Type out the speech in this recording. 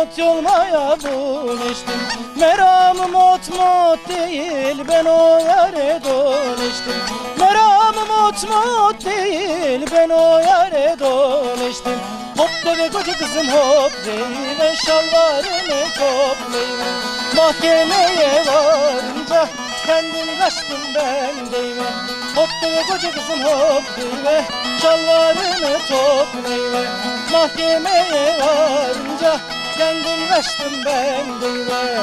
mot yolmaya bulmuştum. Meramım ot mot değil, ben o yare dolmuştum. Meramım ot mot değil, ben o yare dolmuştum. Hop deve koca kızım hop deyve, şalvarını toplayve. Mahkemeye varınca kendim kaçtım ben deyve. Hop deve koca kızım hop deyve, şalvarını toplayve. Mahkemeye varınca kendim kaçtım ben deyve.